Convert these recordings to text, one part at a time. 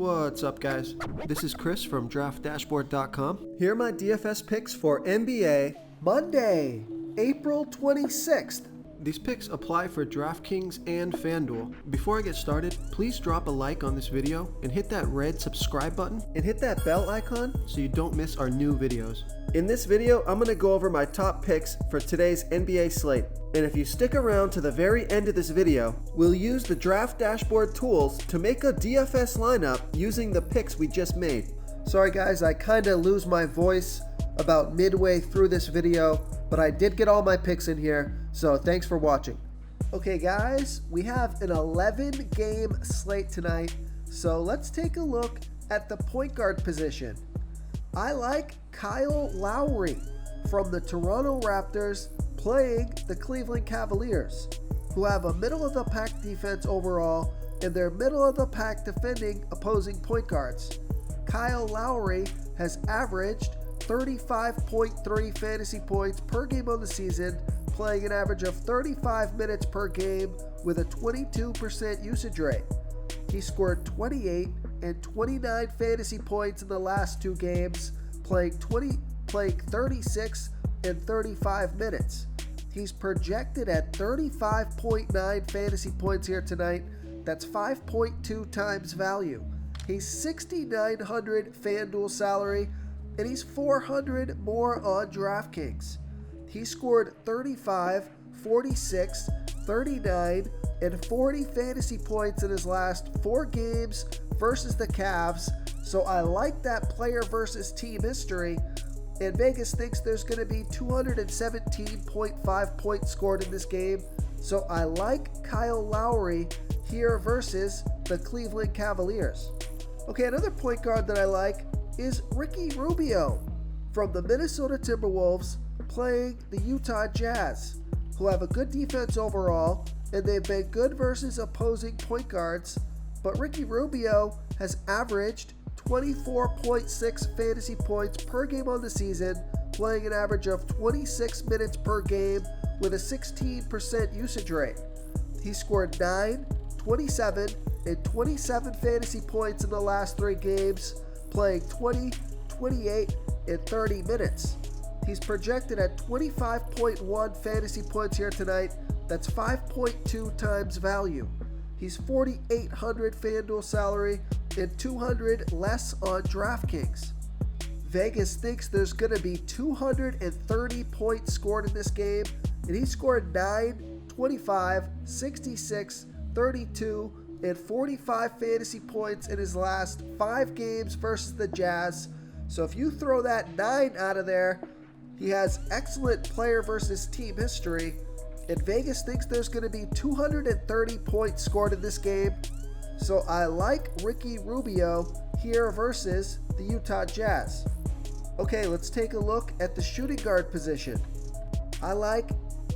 What's up, guys? This is Chris from DraftDashboard.com. Here are my DFS picks for NBA Monday, April 26th. These picks apply for DraftKings and FanDuel. Before I get started, please drop a like on this video and hit that red subscribe button and hit that bell icon so you don't miss our new videos. In this video, I'm going to go over my top picks for today's NBA slate. And if you stick around to the very end of this video, we'll use the Draft Dashboard tools to make a DFS lineup using the picks we just made. Sorry guys, I kinda lose my voice about midway through this video, but I did get all my picks in here, so thanks for watching. Okay guys, we have an 11 game slate tonight, so let's take a look at the point guard position. I like Kyle Lowry from the Toronto Raptors playing the Cleveland Cavaliers, who have a middle-of-the-pack defense overall, and they're middle-of-the-pack defending opposing point guards. Kyle Lowry has averaged 35.3 fantasy points per game on the season, playing an average of 35 minutes per game with a 22% usage rate. He scored 28 and 29 fantasy points in the last two games, playing 36 and 35 minutes. He's projected at 35.9 fantasy points here tonight. That's 5.2 times value. He's $6,900 FanDuel salary, and he's $400 more on DraftKings. He scored 35, 46, 39, and 40 fantasy points in his last 4 games versus the Cavs, so I like that player versus team history, and Vegas thinks there's going to be 217.5 points scored in this game, so I like Kyle Lowry here versus the Cleveland Cavaliers. Okay, another point guard that I like is Ricky Rubio from the Minnesota Timberwolves playing the Utah Jazz, who have a good defense overall, and they've been good versus opposing point guards, but Ricky Rubio has averaged 24.6 fantasy points per game on the season, playing an average of 26 minutes per game with a 16% usage rate. He scored 9, 27, and 27 fantasy points in the last 3 games, playing 20, 28, and 30 minutes. He's projected at 25.1 fantasy points here tonight. That's 5.2 times value. He's $4,800 FanDuel salary and $200 less on DraftKings. Vegas thinks there's going to be 230 points scored in this game, and he scored 9, 25, 66, 32, and 45 fantasy points in his last 5 games versus the Jazz. So if you throw that 9 out of there, he has excellent player versus team history, and Vegas thinks there's going to be 230 points scored in this game. So I like Ricky Rubio here versus the Utah Jazz. Okay, let's take a look at the shooting guard position. I like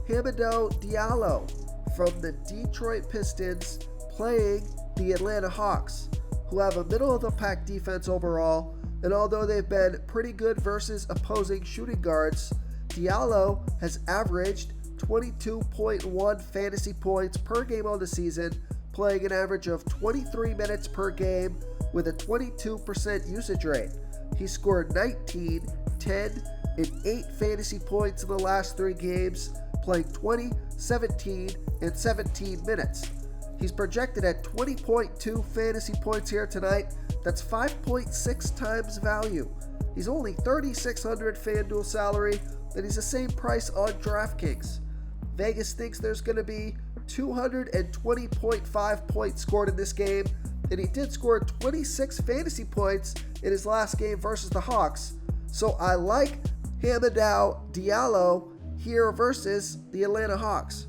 Hamidou Diallo from the Detroit Pistons playing the Atlanta Hawks, who have a middle-of-the-pack defense overall, and although they've been pretty good versus opposing shooting guards, Diallo has averaged 22.1 fantasy points per game on the season, playing an average of 23 minutes per game with a 22% usage rate. He scored 19, 10, and 8 fantasy points in the last 3 games, playing 20, 17, and 17 minutes. He's projected at 20.2 fantasy points here tonight. That's 5.6 times value. He's only $3,600 FanDuel salary, and he's the same price on DraftKings. Vegas thinks there's going to be 220.5 points scored in this game, and he did score 26 fantasy points in his last game versus the Hawks. So I like Hamidou Diallo here versus the Atlanta Hawks.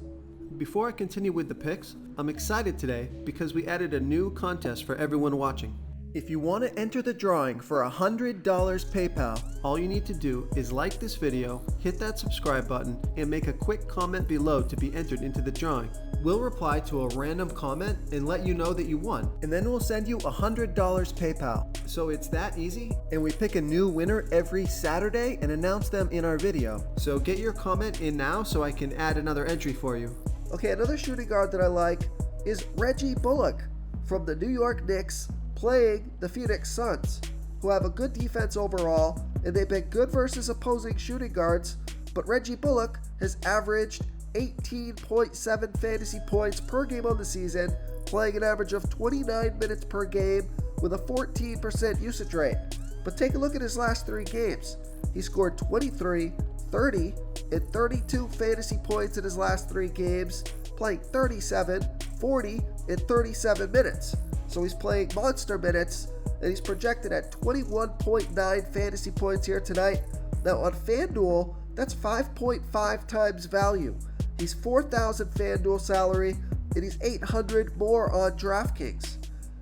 Before I continue with the picks, I'm excited today because we added a new contest for everyone watching. If you want to enter the drawing for $100 PayPal, all you need to do is like this video, hit that subscribe button, and make a quick comment below to be entered into the drawing. We'll reply to a random comment and let you know that you won, and then we'll send you $100 PayPal. So it's that easy, and we pick a new winner every Saturday and announce them in our video. So get your comment in now so I can add another entry for you. Okay, another shooting guard that I like is Reggie Bullock from the New York Knicks playing the Phoenix Suns, who have a good defense overall, and they've been good versus opposing shooting guards, but Reggie Bullock has averaged 18.7 fantasy points per game on the season, playing an average of 29 minutes per game with a 14% usage rate. But take a look at his last 3 games. He scored 23, 30, and 32 fantasy points in his last 3 games, playing 37, 40, and 37 minutes. So he's playing monster minutes, and he's projected at 21.9 fantasy points here tonight. Now on FanDuel, that's 5.5 times value. He's 4,000 FanDuel salary, and he's 800 more on DraftKings.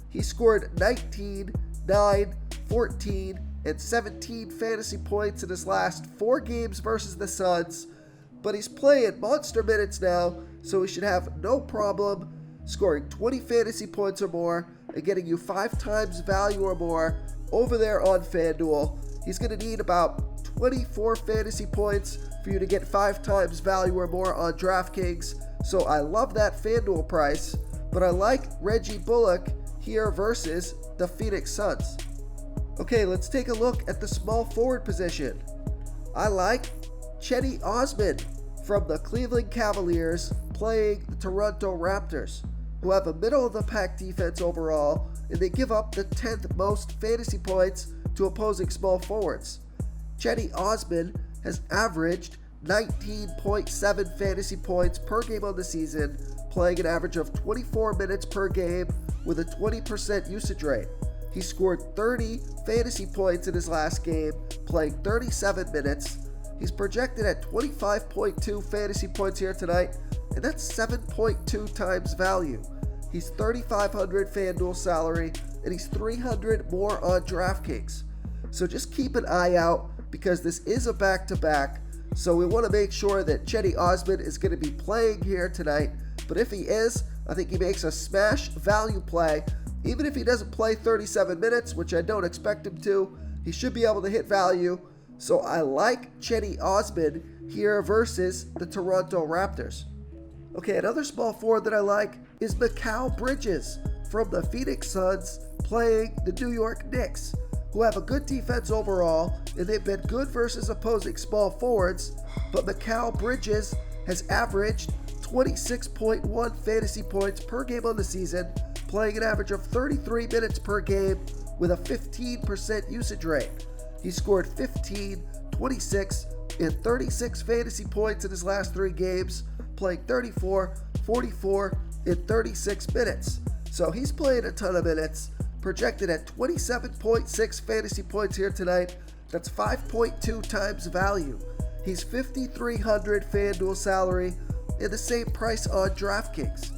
He scored 19, 9, 14, and 17 fantasy points in his last 4 games versus the Suns, but he's playing monster minutes now, so he should have no problem scoring 20 fantasy points or more and getting you 5 times value or more over there on FanDuel. He's going to need about 24 fantasy points for you to get 5 times value or more on DraftKings, so I love that FanDuel price, but I like Reggie Bullock here versus the Phoenix Suns. Okay, let's take a look at the small forward position. I like Cedi Osman from the Cleveland Cavaliers playing the Toronto Raptors, who have a middle-of-the-pack defense overall, and they give up the 10th most fantasy points to opposing small forwards. Cedi Osman has averaged 19.7 fantasy points per game on the season, playing an average of 24 minutes per game with a 20% usage rate. He scored 30 fantasy points in his last game, playing 37 minutes. He's projected at 25.2 fantasy points here tonight, and that's 7.2 times value. He's 3,500 FanDuel salary, and he's 300 more on DraftKings. So just keep an eye out because this is a back-to-back, so we want to make sure that Cedi Osman is going to be playing here tonight. But if he is, I think he makes a smash value play. Even if he doesn't play 37 minutes, which I don't expect him to, he should be able to hit value. So I like Cedi Osman here versus the Toronto Raptors. Okay, another small forward that I like is Macau Bridges from the Phoenix Suns playing the New York Knicks, who have a good defense overall, and they've been good versus opposing small forwards, but Macau Bridges has averaged 26.1 fantasy points per game on the season, playing an average of 33 minutes per game with a 15% usage rate. He scored 15, 26, and 36 fantasy points in his last 3 games, playing 34, 44, and 36 minutes. So he's playing a ton of minutes, projected at 27.6 fantasy points here tonight. That's 5.2 times value. He's 5,300 FanDuel salary and the same price on DraftKings.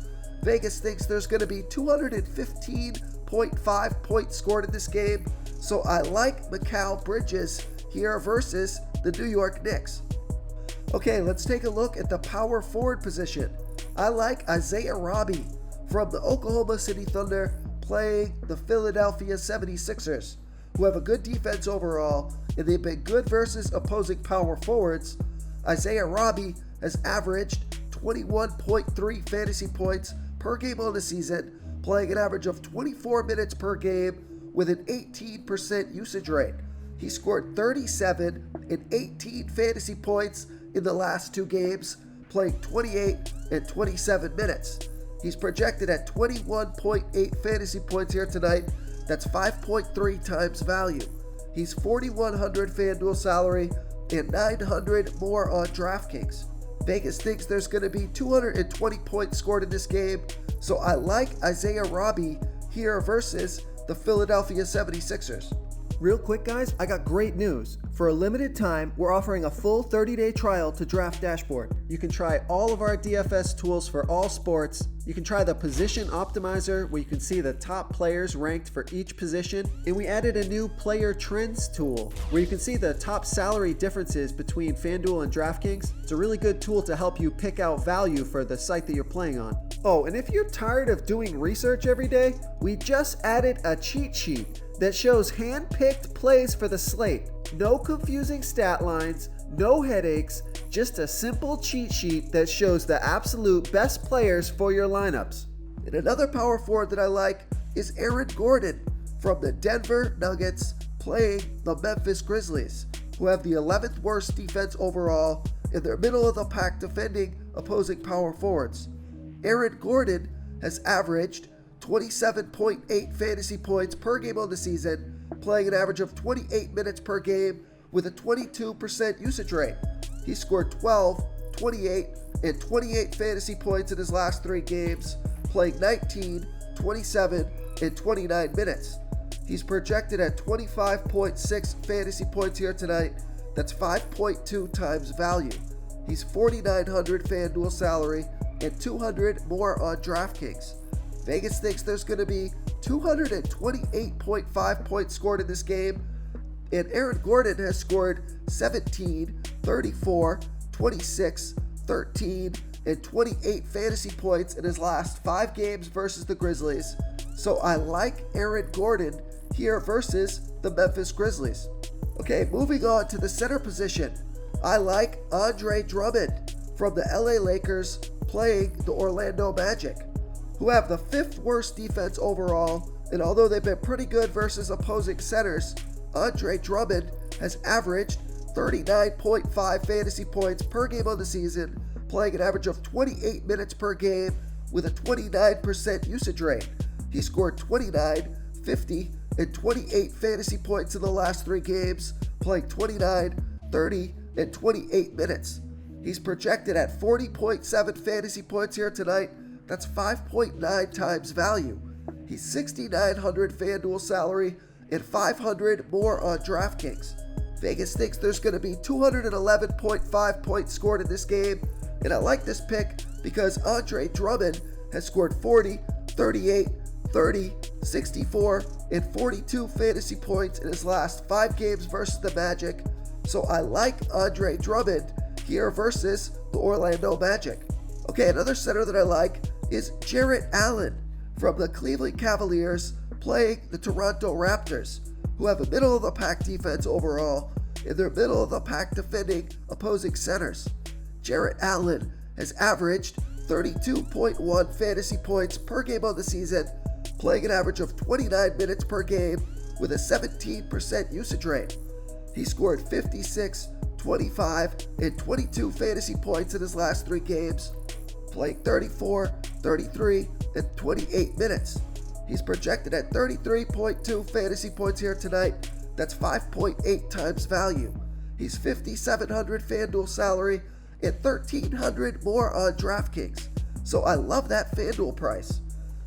Vegas thinks there's going to be 215.5 points scored in this game, so I like Macau Bridges here versus the New York Knicks. Okay, let's take a look at the power forward position. I like Isaiah Robbie from the Oklahoma City Thunder playing the Philadelphia 76ers, who have a good defense overall, and they've been good versus opposing power forwards. Isaiah Robbie has averaged 21.3 fantasy points per game on the season, playing an average of 24 minutes per game with an 18% usage rate. He scored 37 and 18 fantasy points in the last 2 games, playing 28 and 27 minutes. He's projected at 21.8 fantasy points here tonight. That's 5.3 times value. He's 4,100 FanDuel salary and 900 more on DraftKings. Vegas thinks there's going to be 220 points scored in this game, so I like Isaiah Robbie here versus the Philadelphia 76ers. Real quick, guys, I got great news. For a limited time, we're offering a full 30-day trial to Draft Dashboard. You can try all of our DFS tools for all sports. You can try the Position Optimizer, where you can see the top players ranked for each position. And we added a new Player Trends tool, where you can see the top salary differences between FanDuel and DraftKings. It's a really good tool to help you pick out value for the site that you're playing on. Oh, and if you're tired of doing research every day, we just added a cheat sheet that shows hand-picked plays for the slate. No confusing stat lines, no headaches, just a simple cheat sheet that shows the absolute best players for your lineups. And another power forward that I like is Aaron Gordon from the Denver Nuggets playing the Memphis Grizzlies, who have the 11th worst defense overall and they're middle of the pack defending opposing power forwards. Aaron Gordon has averaged 27.8 fantasy points per game on the season, playing an average of 28 minutes per game with a 22% usage rate. He scored 12, 28, and 28 fantasy points in his last 3 games, playing 19, 27, and 29 minutes. He's projected at 25.6 fantasy points here tonight. That's 5.2 times value. He's $4,900 FanDuel salary and 200 more on DraftKings. Vegas thinks there's going to be 228.5 points scored in this game, and Aaron Gordon has scored 17, 34, 26, 13, and 28 fantasy points in his last 5 games versus the Grizzlies. So I like Aaron Gordon here versus the Memphis Grizzlies. Okay, moving on to the center position. I like Andre Drummond from the LA Lakers playing the Orlando Magic, who have the 5th worst defense overall, and although they've been pretty good versus opposing centers, Andre Drummond has averaged 39.5 fantasy points per game on the season, playing an average of 28 minutes per game with a 29% usage rate. He scored 29, 50, and 28 fantasy points in the last 3 games, playing 29, 30, and 28 minutes. He's projected at 40.7 fantasy points here tonight. That's 5.9 times value. He's $6,900 FanDuel salary and 500 more on DraftKings. Vegas thinks there's going to be 211.5 points scored in this game, and I like this pick because Andre Drummond has scored 40, 38, 30, 64, and 42 fantasy points in his last 5 games versus the Magic. So I like Andre Drummond here versus the Orlando Magic. Okay, another center that I like is Jarrett Allen from the Cleveland Cavaliers playing the Toronto Raptors, who have a middle-of-the-pack defense overall, and they're middle-of-the-pack defending opposing centers. Jarrett Allen has averaged 32.1 fantasy points per game on the season, playing an average of 29 minutes per game with a 17% usage rate. He scored 56, 25, and 22 fantasy points in his last 3 games, playing 34, 33, and 28 minutes. He's projected at 33.2 fantasy points here tonight. That's 5.8 times value. He's $5,700 FanDuel salary and 1,300 more on DraftKings. So I love that FanDuel price.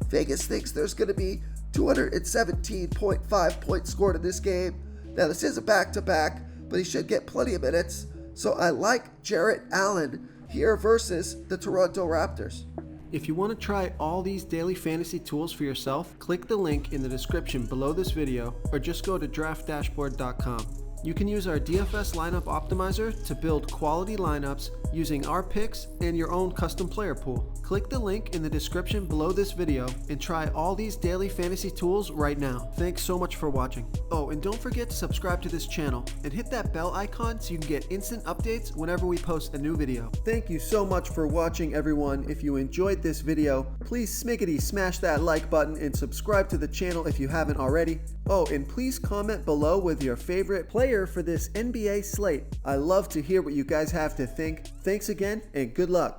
Vegas thinks there's going to be 217.5 points scored in this game. Now this is a back-to-back, but he should get plenty of minutes. So I like Jarrett Allen here versus the Toronto Raptors. If you want to try all these daily fantasy tools for yourself, click the link in the description below this video or just go to draftdashboard.com. You can use our DFS lineup optimizer to build quality lineups using our picks and your own custom player pool. Click the link in the description below this video and try all these daily fantasy tools right now. Thanks so much for watching. Oh, and don't forget to subscribe to this channel and hit that bell icon so you can get instant updates whenever we post a new video. Thank you so much for watching, everyone. If you enjoyed this video, please smiggity smash that like button and subscribe to the channel if you haven't already. Oh, and please comment below with your favorite player for this NBA slate. I love to hear what you guys have to think. Thanks again, and good luck.